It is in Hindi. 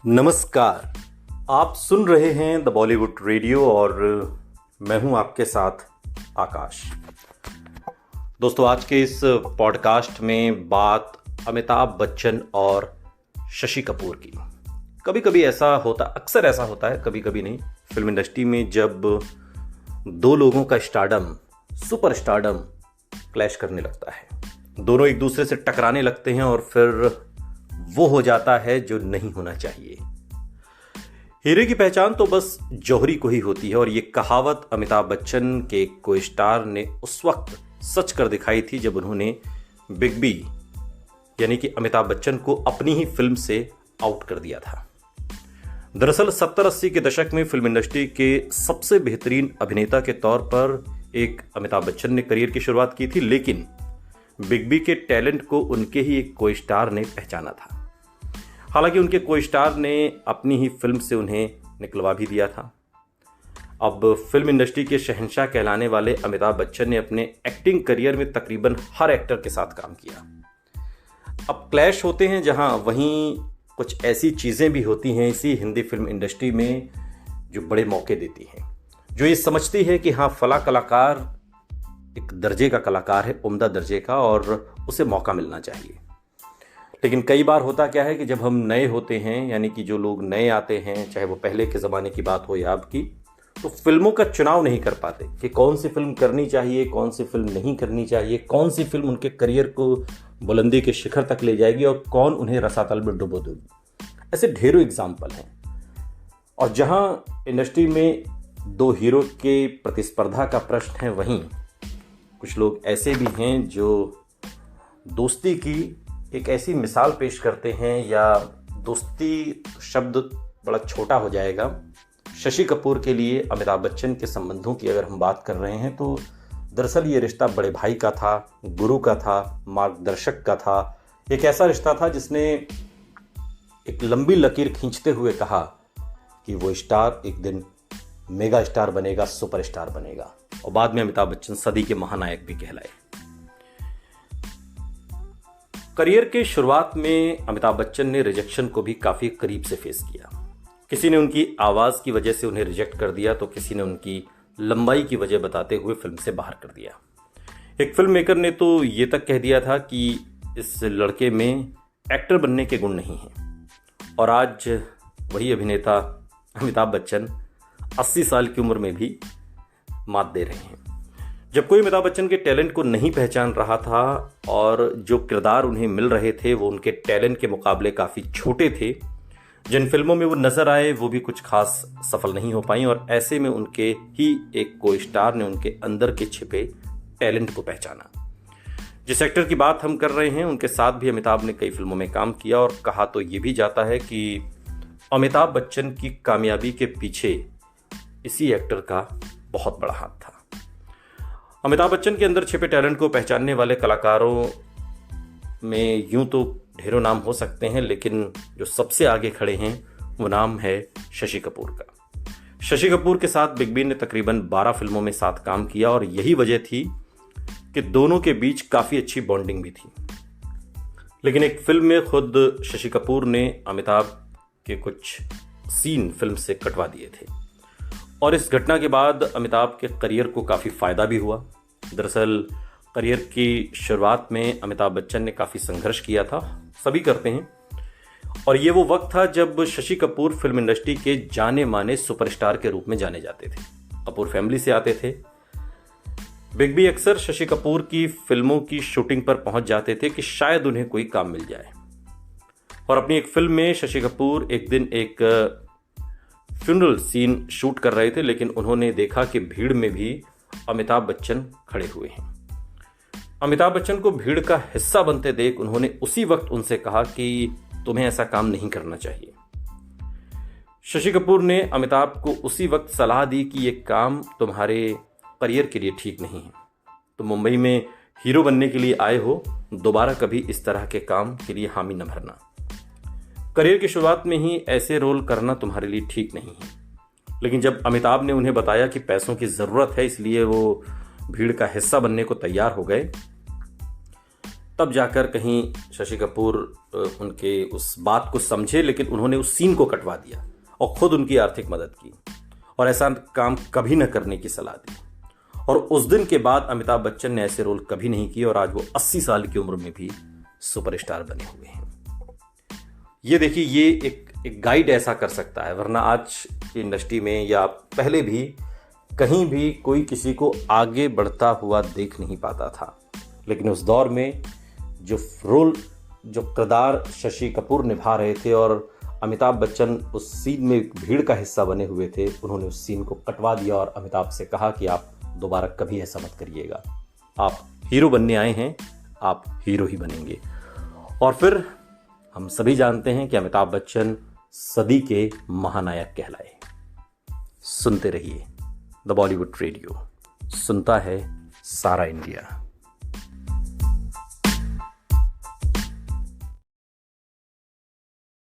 नमस्कार। आप सुन रहे हैं द बॉलीवुड रेडियो और मैं हूं आपके साथ आकाश। दोस्तों, आज के इस पॉडकास्ट में बात अमिताभ बच्चन और शशि कपूर की। कभी कभी अक्सर ऐसा होता है, कभी कभी नहीं, फिल्म इंडस्ट्री में जब दो लोगों का स्टारडम, सुपर स्टारडम क्लैश करने लगता है, दोनों एक दूसरे से टकराने लगते हैं और फिर वो हो जाता है जो नहीं होना चाहिए। हीरे की पहचान तो बस जौहरी को ही होती है और ये कहावत अमिताभ बच्चन के को स्टार ने उस वक्त सच कर दिखाई थी जब उन्होंने बिग बी यानी कि अमिताभ बच्चन को अपनी ही फिल्म से आउट कर दिया था। दरअसल 70-80 के दशक में फिल्म इंडस्ट्री के सबसे बेहतरीन अभिनेता के तौर पर एक अमिताभ बच्चन ने करियर की शुरुआत की थी, लेकिन बिग बी के टैलेंट को उनके ही एक को स्टार ने पहचाना था। हालांकि उनके को स्टार ने अपनी ही फिल्म से उन्हें निकलवा भी दिया था। अब फिल्म इंडस्ट्री के शहंशाह कहलाने वाले अमिताभ बच्चन ने अपने एक्टिंग करियर में तकरीबन हर एक्टर के साथ काम किया। अब क्लैश होते हैं जहां, वहीं कुछ ऐसी चीज़ें भी होती हैं इसी हिंदी फिल्म इंडस्ट्री में जो बड़े मौके देती हैं, जो ये समझती है कि हाँ, फला कलाकार एक दर्जे का कलाकार है, उम्दा दर्जे का, और उसे मौका मिलना चाहिए। लेकिन कई बार होता क्या है कि जब हम नए होते हैं, यानी कि जो लोग नए आते हैं, चाहे वो पहले के ज़माने की बात हो या अब की, तो फिल्मों का चुनाव नहीं कर पाते कि कौन सी फिल्म करनी चाहिए, कौन सी फिल्म नहीं करनी चाहिए, कौन सी फिल्म उनके करियर को बुलंदी के शिखर तक ले जाएगी और कौन उन्हें रसातल में डुबो देगी। ऐसे ढेरों एग्जाम्पल हैं। और जहाँ इंडस्ट्री में दो हीरो के प्रतिस्पर्धा का प्रश्न है, वहीं कुछ लोग ऐसे भी हैं जो दोस्ती की एक ऐसी मिसाल पेश करते हैं, या दोस्ती शब्द बड़ा छोटा हो जाएगा। शशि कपूर के लिए अमिताभ बच्चन के संबंधों की अगर हम बात कर रहे हैं तो दरअसल ये रिश्ता बड़े भाई का था, गुरु का था, मार्गदर्शक का था। एक ऐसा रिश्ता था जिसने एक लंबी लकीर खींचते हुए कहा कि वो स्टार एक दिन मेगा स्टार बनेगा, सुपर स्टार बनेगा, और बाद में अमिताभ बच्चन सदी के महानायक भी कहलाए। करियर के शुरुआत में अमिताभ बच्चन ने रिजेक्शन को भी काफी करीब से फेस किया। किसी ने उनकी आवाज की वजह से उन्हें रिजेक्ट कर दिया, तो किसी ने उनकी लंबाई की वजह बताते हुए फिल्म से बाहर कर दिया। एक फिल्म मेकर ने तो ये तक कह दिया था कि इस लड़के में एक्टर बनने के गुण नहीं हैं। और आज वही अभिनेता अमिताभ बच्चन 80 साल की उम्र में भी मात दे रहे हैं। जब कोई अमिताभ बच्चन के टैलेंट को नहीं पहचान रहा था और जो किरदार उन्हें मिल रहे थे वो उनके टैलेंट के मुकाबले काफ़ी छोटे थे, जिन फिल्मों में वो नजर आए वो भी कुछ खास सफल नहीं हो पाई, और ऐसे में उनके ही एक को स्टार ने उनके अंदर के छिपे टैलेंट को पहचाना। जिस एक्टर की बात हम कर रहे हैं उनके साथ भी अमिताभ ने कई फिल्मों में काम किया, और कहा तो ये भी जाता है कि अमिताभ बच्चन की कामयाबी के पीछे इसी एक्टर का बहुत बड़ा हाथ था। अमिताभ बच्चन के अंदर छिपे टैलेंट को पहचानने वाले कलाकारों में यूं तो ढेरों नाम हो सकते हैं, लेकिन जो सबसे आगे खड़े हैं वो नाम है शशि कपूर का। शशि कपूर के साथ बिग बी ने तकरीबन 12 फिल्मों में साथ काम किया, और यही वजह थी कि दोनों के बीच काफ़ी अच्छी बॉन्डिंग भी थी। लेकिन एक फिल्म में खुद शशि कपूर ने अमिताभ के कुछ सीन फिल्म से कटवा दिए थे, और इस घटना के बाद अमिताभ के करियर को काफ़ी फ़ायदा भी हुआ। दरअसल करियर की शुरुआत में अमिताभ बच्चन ने काफ़ी संघर्ष किया था, सभी करते हैं, और ये वो वक्त था जब शशि कपूर फिल्म इंडस्ट्री के जाने माने सुपरस्टार के रूप में जाने जाते थे। कपूर फैमिली से आते थे। बिग बी अक्सर शशि कपूर की फिल्मों की शूटिंग पर पहुंच जाते थे कि शायद उन्हें कोई काम मिल जाए, और अपनी एक फिल्म में शशि कपूर एक दिन एक फ्यूनरल सीन शूट कर रहे थे, लेकिन उन्होंने देखा कि भीड़ में भी अमिताभ बच्चन खड़े हुए हैं। अमिताभ बच्चन को भीड़ का हिस्सा बनते देख उन्होंने उसी वक्त उनसे कहा कि तुम्हें ऐसा काम नहीं करना चाहिए। शशि कपूर ने अमिताभ को उसी वक्त सलाह दी कि यह काम तुम्हारे करियर के लिए ठीक नहीं है, तुम मुंबई में हीरो बनने के लिए आए हो, दोबारा कभी इस तरह के काम के लिए हामी न भरना। करियर की शुरुआत में ही ऐसे रोल करना तुम्हारे लिए ठीक नहीं है। लेकिन जब अमिताभ ने उन्हें बताया कि पैसों की ज़रूरत है, इसलिए वो भीड़ का हिस्सा बनने को तैयार हो गए, तब जाकर कहीं शशि कपूर उनके उस बात को समझे, लेकिन उन्होंने उस सीन को कटवा दिया और खुद उनकी आर्थिक मदद की और ऐसा काम कभी न करने की सलाह दी। और उस दिन के बाद अमिताभ बच्चन ने ऐसे रोल कभी नहीं किए और आज वो 80 साल की उम्र में भी सुपरस्टार बने हुए हैं। ये देखिए, ये एक गाइड ऐसा कर सकता है, वरना आज की इंडस्ट्री में या पहले भी कहीं भी कोई किसी को आगे बढ़ता हुआ देख नहीं पाता था। लेकिन उस दौर में जो किरदार शशि कपूर निभा रहे थे और अमिताभ बच्चन उस सीन में भीड़ का हिस्सा बने हुए थे, उन्होंने उस सीन को कटवा दिया और अमिताभ से कहा कि आप दोबारा कभी ऐसा मत करिएगा, आप हीरो बनने आए हैं, आप हीरो ही बनेंगे। और फिर हम सभी जानते हैं कि अमिताभ बच्चन सदी के महानायक कहलाए। सुनते रहिए द बॉलीवुड रेडियो, सुनता है सारा इंडिया।